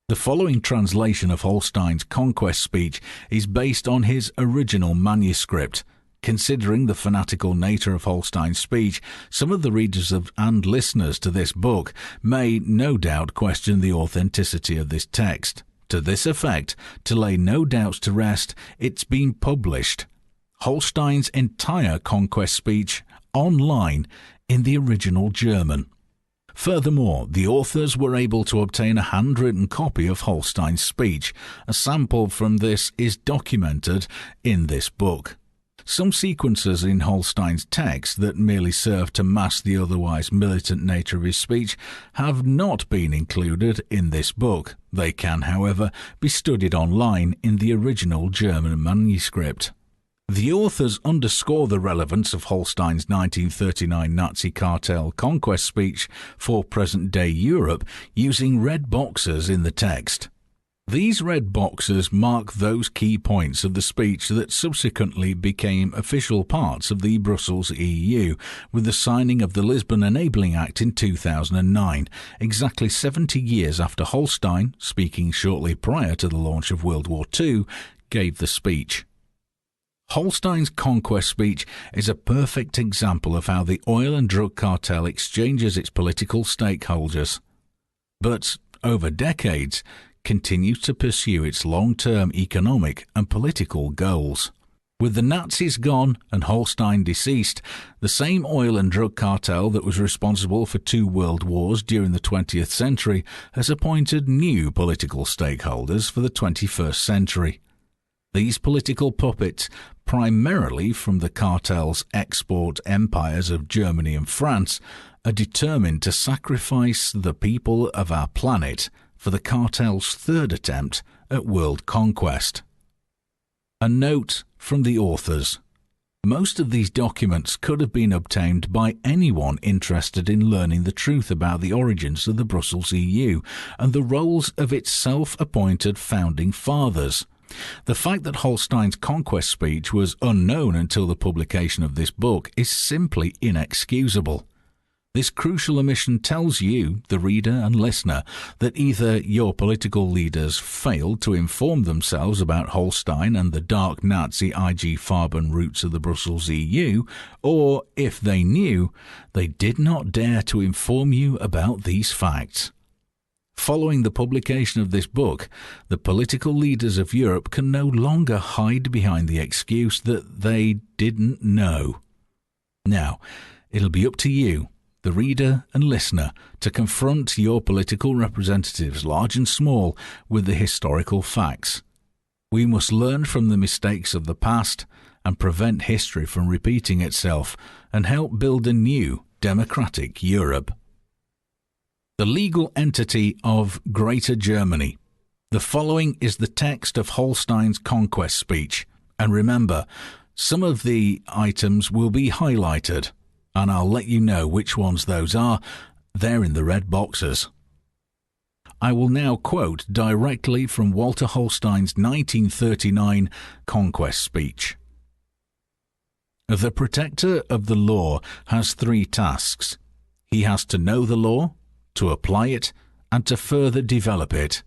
The following translation of Holstein's conquest speech is based on his original manuscript. Considering the fanatical nature of Holstein's speech, some of the readers and listeners to this book may no doubt question the authenticity of this text. To this effect, to lay no doubts to rest, it's been published. Holstein's entire conquest speech online in the original German. Furthermore, the authors were able to obtain a handwritten copy of Holstein's speech. A sample from this is documented in this book. Some sequences in Holstein's text that merely serve to mask the otherwise militant nature of his speech have not been included in this book. They can, however, be studied online in the original German manuscript. The authors underscore the relevance of Holstein's 1939 Nazi cartel conquest speech for present-day Europe using red boxes in the text. These red boxes mark those key points of the speech that subsequently became official parts of the Brussels EU with the signing of the Lisbon Enabling Act in 2009, exactly 70 years after Holstein, speaking shortly prior to the launch of World War II, gave the speech. Holstein's conquest speech is a perfect example of how the oil and drug cartel exchanges its political stakeholders, but over decades continues to pursue its long-term economic and political goals. With the Nazis gone and Holstein deceased, the same oil and drug cartel that was responsible for 2 world wars during the 20th century has appointed new political stakeholders for the 21st century. These political puppets, primarily from the cartel's export empires of Germany and France, are determined to sacrifice the people of our planet for the cartel's third attempt at world conquest. A note from the authors. Most of these documents could have been obtained by anyone interested in learning the truth about the origins of the Brussels EU and the roles of its self-appointed founding fathers. The fact that Holstein's conquest speech was unknown until the publication of this book is simply inexcusable. This crucial omission tells you, the reader and listener, that either your political leaders failed to inform themselves about Holstein and the dark Nazi IG Farben roots of the Brussels EU, or, if they knew, they did not dare to inform you about these facts. Following the publication of this book, the political leaders of Europe can no longer hide behind the excuse that they didn't know. Now, it'll be up to you, the reader and listener, to confront your political representatives, large and small, with the historical facts. We must learn from the mistakes of the past and prevent history from repeating itself and help build a new democratic Europe. The legal entity of Greater Germany. The following is the text of Holstein's conquest speech. And remember, some of the items will be highlighted, and I'll let you know which ones those are. They're in the red boxes. I will now quote directly from Walter Holstein's 1939 conquest speech. The protector of the law has 3 tasks. He has to know the law, to apply it, and to further develop it.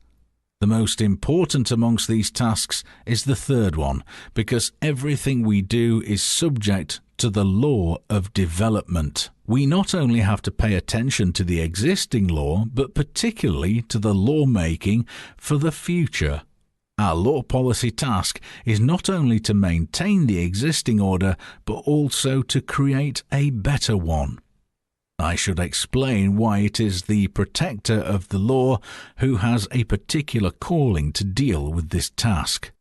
The most important amongst these tasks is the third one, because everything we do is subject to the law of development. We not only have to pay attention to the existing law, but particularly to the lawmaking for the future. Our law policy task is not only to maintain the existing order, but also to create a better one. I should explain why it is the protector of the law who has a particular calling to deal with this task.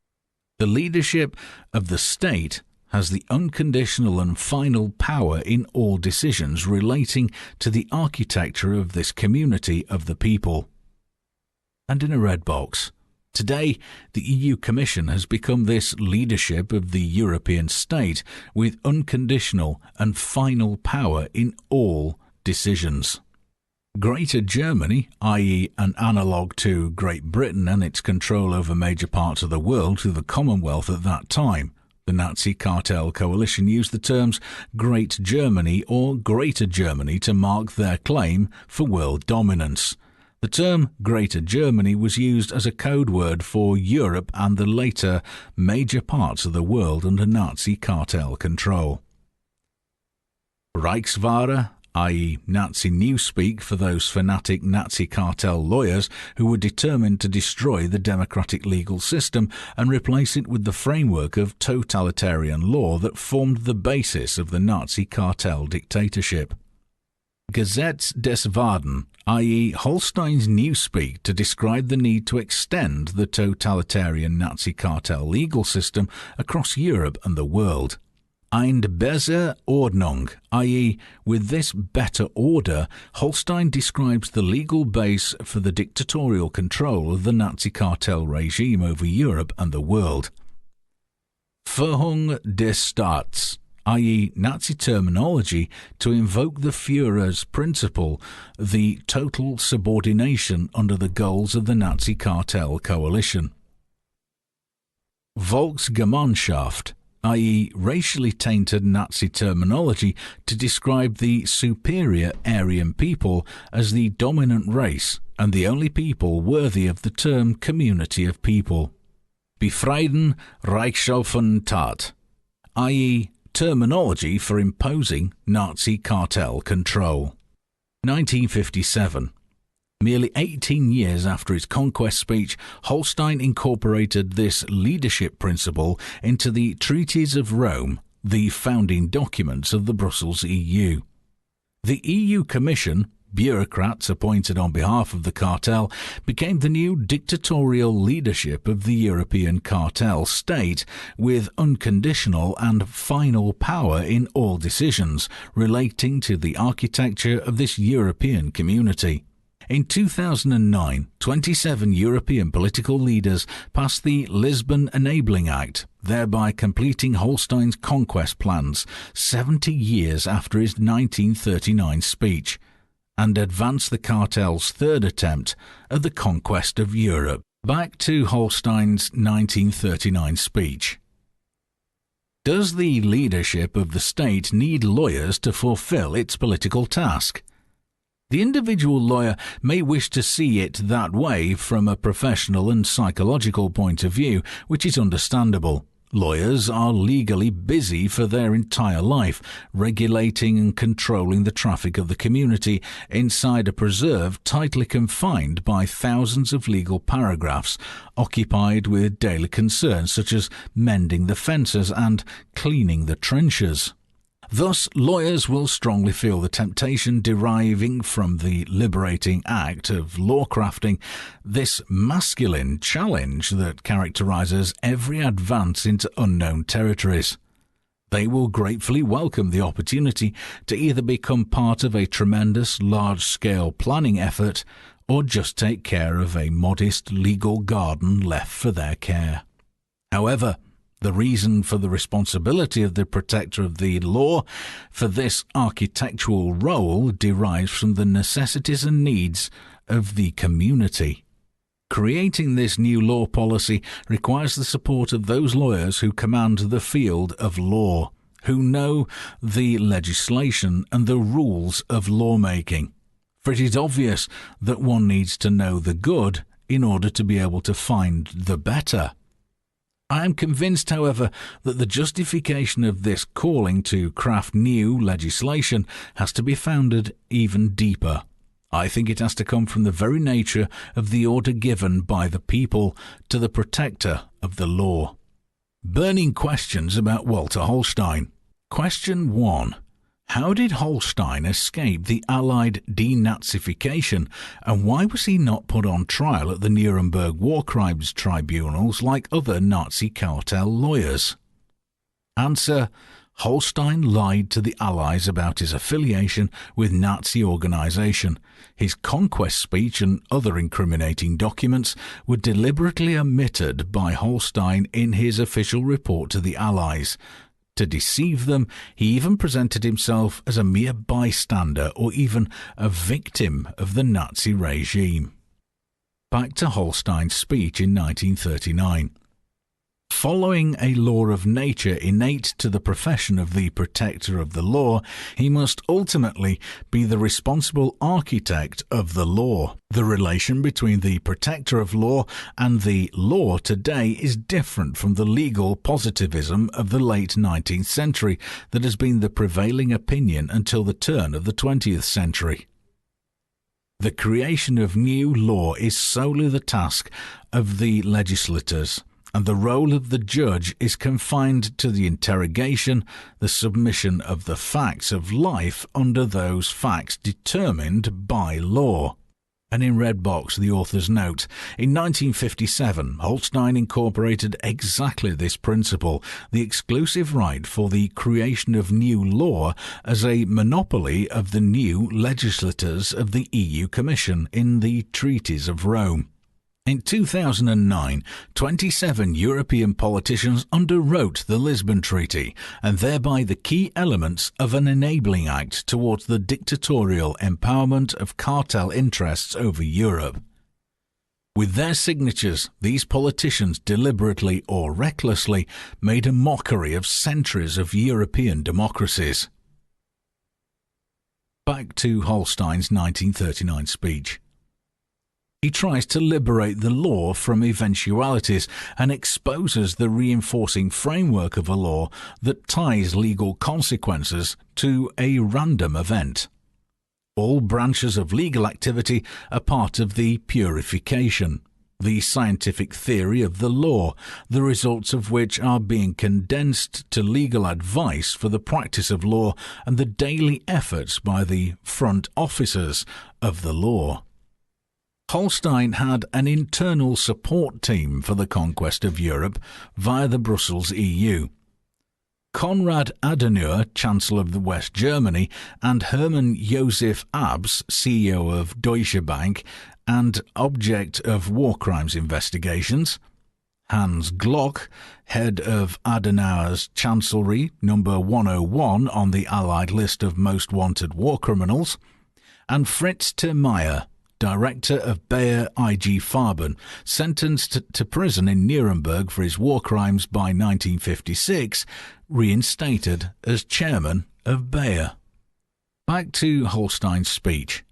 The leadership of the state has the unconditional and final power in all decisions relating to the architecture of this community of the people. And in a red box, today the EU Commission has become this leadership of the European state with unconditional and final power in all decisions. Greater Germany, i.e. an analogue to Great Britain and its control over major parts of the world through the Commonwealth at that time. The Nazi cartel coalition used the terms Great Germany or Greater Germany to mark their claim for world dominance. The term Greater Germany was used as a code word for Europe and the later major parts of the world under Nazi cartel control. Reichswahre, i.e. Nazi newspeak for those fanatic Nazi cartel lawyers who were determined to destroy the democratic legal system and replace it with the framework of totalitarian law that formed the basis of the Nazi cartel dictatorship. Gesetz des Waden, i.e. Holstein's newspeak to describe the need to extend the totalitarian Nazi cartel legal system across Europe and the world. Eine bessere Ordnung, i.e. with this better order, Holstein describes the legal base for the dictatorial control of the Nazi cartel regime over Europe and the world. Verhung des Staats, i.e. Nazi terminology to invoke the Führer's principle, the total subordination under the goals of the Nazi cartel coalition. Volksgemeinschaft, i.e. racially tainted Nazi terminology to describe the superior Aryan people as the dominant race and the only people worthy of the term community of people. Befreien Reichshofen Tat, i.e. terminology for imposing Nazi cartel control. 1957. Merely 18 years after his conquest speech, Holstein incorporated this leadership principle into the Treaties of Rome, the founding documents of the Brussels EU. The EU Commission, bureaucrats appointed on behalf of the cartel, became the new dictatorial leadership of the European cartel state with unconditional and final power in all decisions relating to the architecture of this European community. In 2009, 27 European political leaders passed the Lisbon Enabling Act, thereby completing Holstein's conquest plans 70 years after his 1939 speech, and advanced the cartel's third attempt at the conquest of Europe. Back to Holstein's 1939 speech. Does the leadership of the state need lawyers to fulfill its political task? The individual lawyer may wish to see it that way from a professional and psychological point of view, which is understandable. Lawyers are legally busy for their entire life, regulating and controlling the traffic of the community inside a preserve tightly confined by thousands of legal paragraphs, occupied with daily concerns such as mending the fences and cleaning the trenches. Thus, lawyers will strongly feel the temptation deriving from the liberating act of law crafting, this masculine challenge that characterizes every advance into unknown territories. They will gratefully welcome the opportunity to either become part of a tremendous large-scale planning effort or just take care of a modest legal garden left for their care. However, the reason for the responsibility of the protector of the law for this architectural role derives from the necessities and needs of the community. Creating this new law policy requires the support of those lawyers who command the field of law, who know the legislation and the rules of lawmaking. For it is obvious that one needs to know the good in order to be able to find the better. I am convinced, however, that the justification of this calling to craft new legislation has to be founded even deeper. I think it has to come from the very nature of the order given by the people to the protector of the law. Burning questions about Walter Holstein. Question 1. How did Holstein escape the Allied denazification, and why was he not put on trial at the Nuremberg war crimes tribunals like other Nazi cartel lawyers? Answer. Holstein lied to the Allies about his affiliation with Nazi organization. His conquest speech and other incriminating documents were deliberately omitted by Holstein in his official report to the Allies. To deceive them, he even presented himself as a mere bystander or even a victim of the Nazi regime. Back to Holstein's speech in 1939. Following a law of nature innate to the profession of the protector of the law, he must ultimately be the responsible architect of the law. The relation between the protector of law and the law today is different from the legal positivism of the late 19th century that has been the prevailing opinion until the turn of the 20th century. The creation of new law is solely the task of the legislators, and the role of the judge is confined to the interrogation, the submission of the facts of life under those facts determined by law. And in red box, the author's note, in 1957, Holstein incorporated exactly this principle, the exclusive right for the creation of new law as a monopoly of the new legislators of the EU Commission in the Treaties of Rome. In 2009, 27 European politicians underwrote the Lisbon Treaty and thereby the key elements of an enabling act towards the dictatorial empowerment of cartel interests over Europe. With their signatures, these politicians deliberately or recklessly made a mockery of centuries of European democracies. Back to Holstein's 1939 speech. He tries to liberate the law from eventualities and exposes the reinforcing framework of a law that ties legal consequences to a random event. All branches of legal activity are part of the purification, the scientific theory of the law, the results of which are being condensed to legal advice for the practice of law and the daily efforts by the front officers of the law. Holstein had an internal support team for the conquest of Europe via the Brussels EU. Konrad Adenauer, Chancellor of West Germany, and Hermann Josef Abs, CEO of Deutsche Bank and object of war crimes investigations, Hans Glock, head of Adenauer's Chancellery, number 101 on the Allied list of most wanted war criminals, and Fritz Termeyer, director of Bayer IG Farben, sentenced to prison in Nuremberg for his war crimes by 1956, reinstated as chairman of Bayer. Back to Holstein's speech.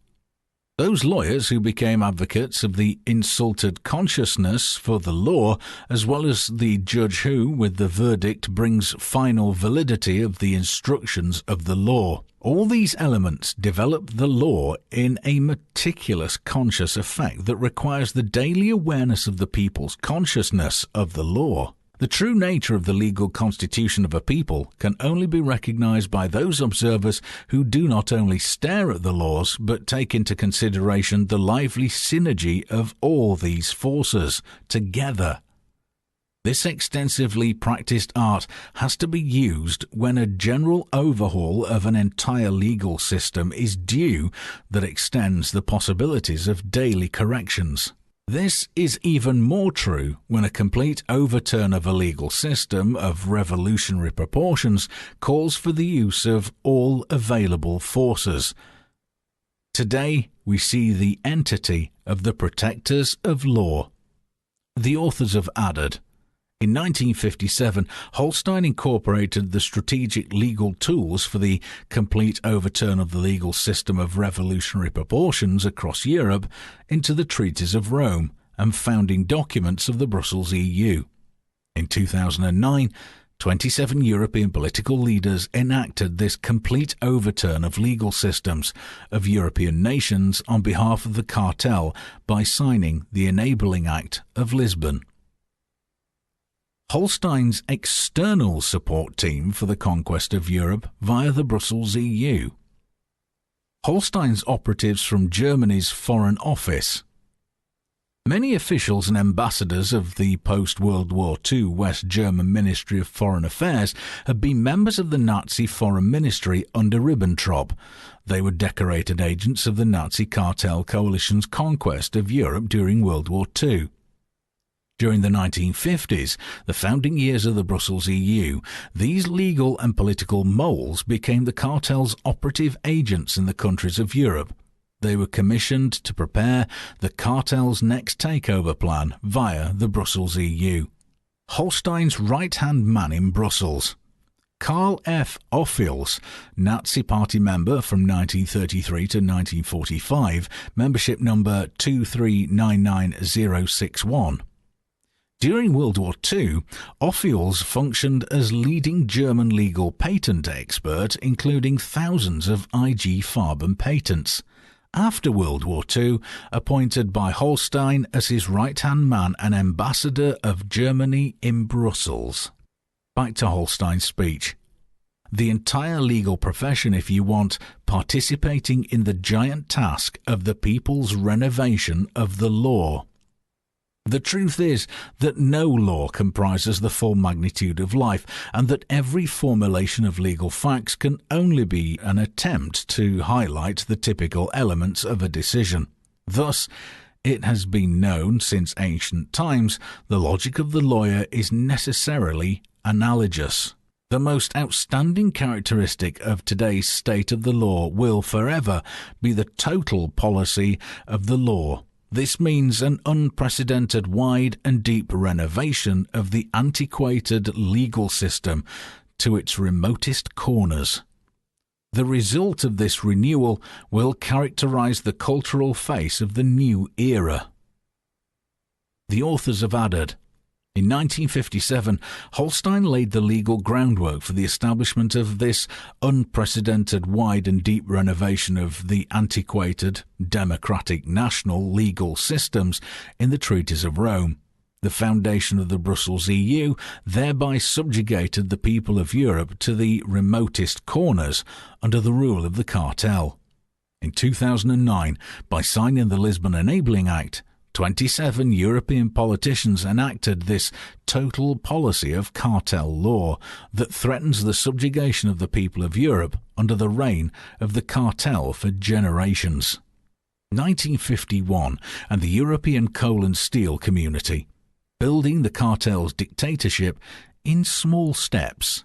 Those lawyers who became advocates of the insulted consciousness for the law, as well as the judge who, with the verdict, brings final validity of the instructions of the law. All these elements develop the law in a meticulous conscious effect that requires the daily awareness of the people's consciousness of the law. The true nature of the legal constitution of a people can only be recognized by those observers who do not only stare at the laws but take into consideration the lively synergy of all these forces together. This extensively practiced art has to be used when a general overhaul of an entire legal system is due that extends the possibilities of daily corrections. This is even more true when a complete overturn of a legal system of revolutionary proportions calls for the use of all available forces. Today, we see the entity of the protectors of law. The authors have added, in 1957, Holstein incorporated the strategic legal tools for the complete overturn of the legal system of revolutionary proportions across Europe into the Treaties of Rome and founding documents of the Brussels EU. In 2009, 27 European political leaders enacted this complete overturn of legal systems of European nations on behalf of the cartel by signing the Enabling Act of Lisbon. Holstein's external support team for the conquest of Europe via the Brussels EU. Holstein's operatives from Germany's Foreign Office. Many officials and ambassadors of the post-World War II West German Ministry of Foreign Affairs had been members of the Nazi Foreign Ministry under Ribbentrop. They were decorated agents of the Nazi cartel coalition's conquest of Europe during World War II. During the 1950s, the founding years of the Brussels EU, these legal and political moles became the cartel's operative agents in the countries of Europe. They were commissioned to prepare the cartel's next takeover plan via the Brussels EU. Holstein's right-hand man in Brussels. Karl F. Ophüls, Nazi Party member from 1933 to 1945, membership number 2399061. During World War II, Ophüls functioned as leading German legal patent expert, including thousands of IG Farben patents. After World War II, appointed by Holstein as his right-hand man and ambassador of Germany in Brussels. Back to Holstein's speech. The entire legal profession, if you want, participating in the giant task of the people's renovation of the law. The truth is that no law comprises the full magnitude of life, and that every formulation of legal facts can only be an attempt to highlight the typical elements of a decision. Thus, it has been known since ancient times the logic of the lawyer is necessarily analogous. The most outstanding characteristic of today's state of the law will forever be the total policy of the law. This means an unprecedented wide and deep renovation of the antiquated legal system to its remotest corners. The result of this renewal will characterize the cultural face of the new era. The authors have added, in 1957, Holstein laid the legal groundwork for the establishment of this unprecedented wide and deep renovation of the antiquated, democratic national legal systems in the Treaties of Rome. The foundation of the Brussels EU thereby subjugated the people of Europe to the remotest corners under the rule of the cartel. In 2009, by signing the Lisbon Enabling Act, 27 European politicians enacted this total policy of cartel law that threatens the subjugation of the people of Europe under the reign of the cartel for generations. 1951 and the European coal and steel community, building the cartel's dictatorship in small steps.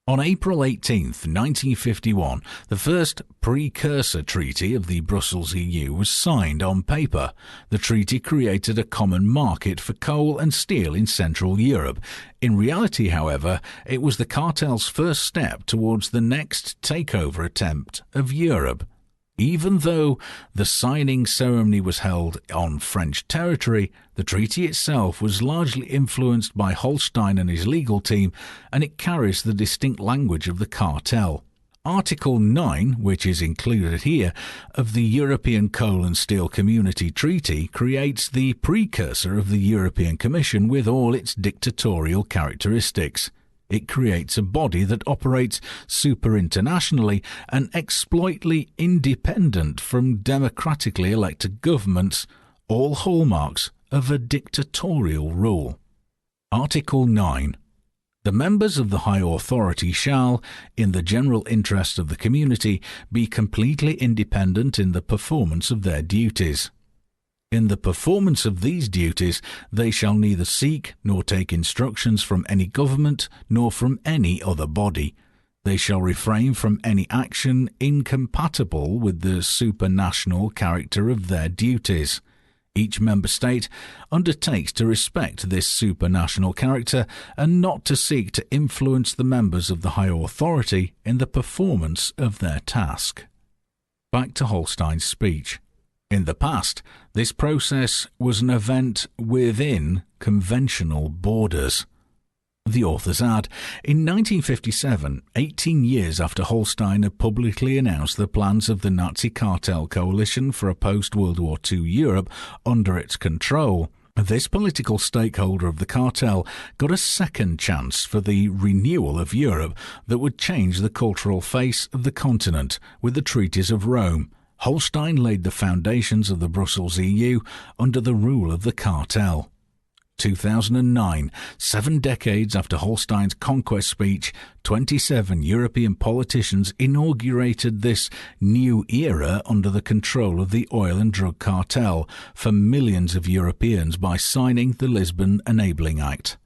On April 18, 1951, the first precursor treaty of the Brussels EU was signed on paper. The treaty created a common market for coal and steel in Central Europe. In reality, however, it was the cartel's first step towards the next takeover attempt of Europe. Even though the signing ceremony was held on French territory, the treaty itself was largely influenced by Holstein and his legal team, and it carries the distinct language of the cartel. Article 9, which is included here, of the European Coal and Steel Community Treaty creates the precursor of the European Commission with all its dictatorial characteristics. It creates a body that operates superinternationally and exploitedly independent from democratically elected governments, all hallmarks of a dictatorial rule. Article 9. The members of the High Authority shall, in the general interest of the community, be completely independent in the performance of their duties. In the performance of these duties, they shall neither seek nor take instructions from any government nor from any other body. They shall refrain from any action incompatible with the supranational character of their duties. Each member state undertakes to respect this supranational character and not to seek to influence the members of the High Authority in the performance of their task. Back to Holstein's speech. In the past, this process was an event within conventional borders. The authors add, in 1957, 18 years after Holstein had publicly announced the plans of the Nazi cartel coalition for a post-World War II Europe under its control, this political stakeholder of the cartel got a second chance for the renewal of Europe that would change the cultural face of the continent with the treaties of Rome. Holstein laid the foundations of the Brussels EU under the rule of the cartel. 2009, 7 decades after Holstein's conquest speech, 27 European politicians inaugurated this new era under the control of the oil and drug cartel for millions of Europeans by signing the Lisbon Enabling Act.